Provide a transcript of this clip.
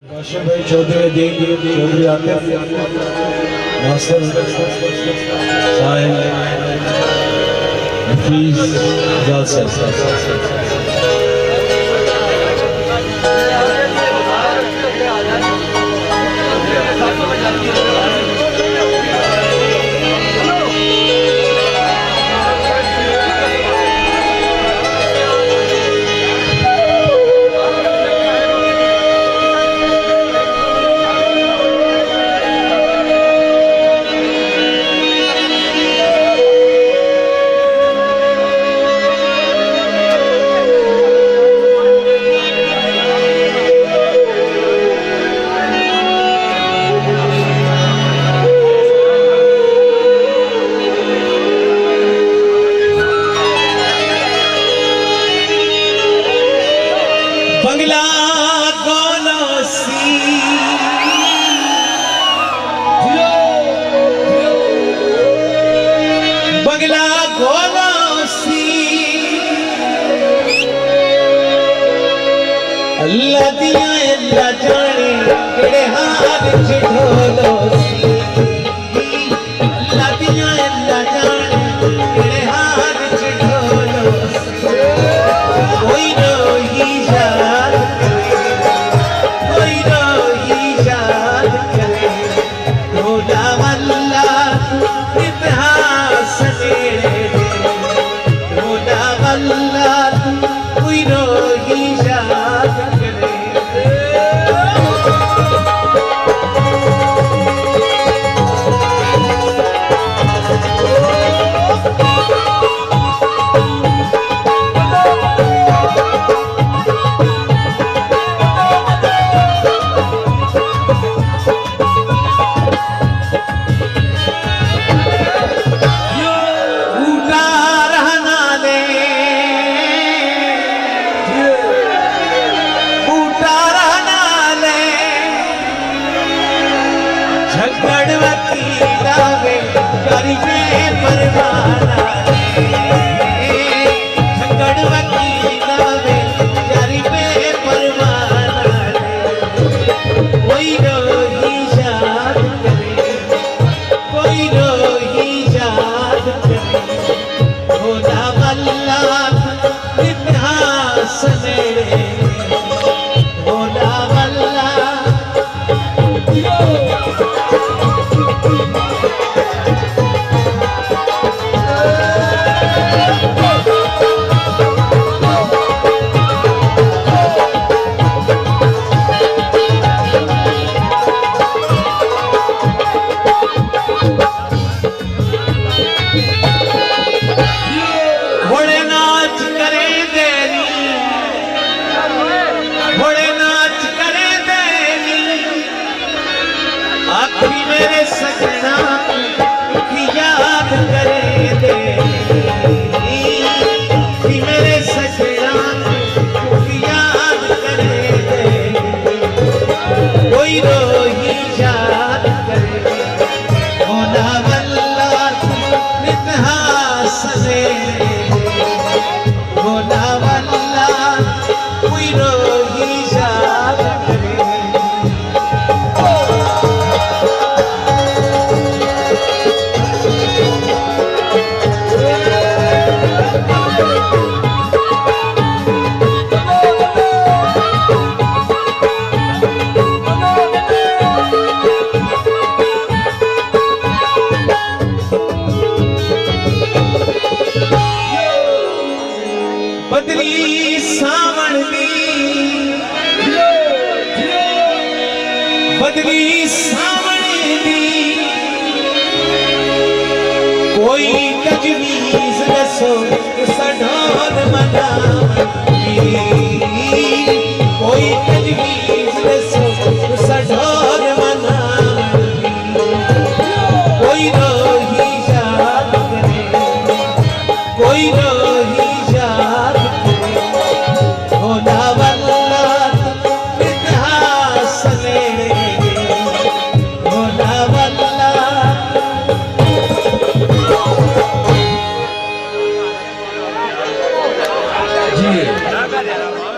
काशिम भाई चौधरी देव चौधरी आतिफ नासिर साहिल हफीज जाद बंगला गोलोसी बंगला गोलोसी अल्लाह दिया अल्लाह जाने केड़े हाल च ढोलोसी अल्लाह दिया अल्लाह जाने केड़े हाल च ढोलोसी कोई रोही याद कोई रोही याद करे ढोला वल्ला इतिहास मेरे ढोला वल्ला कोई रोही याद करे मेरे सजना की याद करे दे मेरे सजना की याद करे दे कोई रोही याद करे होना वल्ला इतिहास होना वल्ला कोई रोही याद करे बदली सावण दी बदली सावण दी कोई तजवीज दसो सढोर मनावनी कोई तजवीज दसो सढोर मनावनी कोई रोही याद करे कोई रोही याद होना वल्ला इतिहास होना वल्ला जी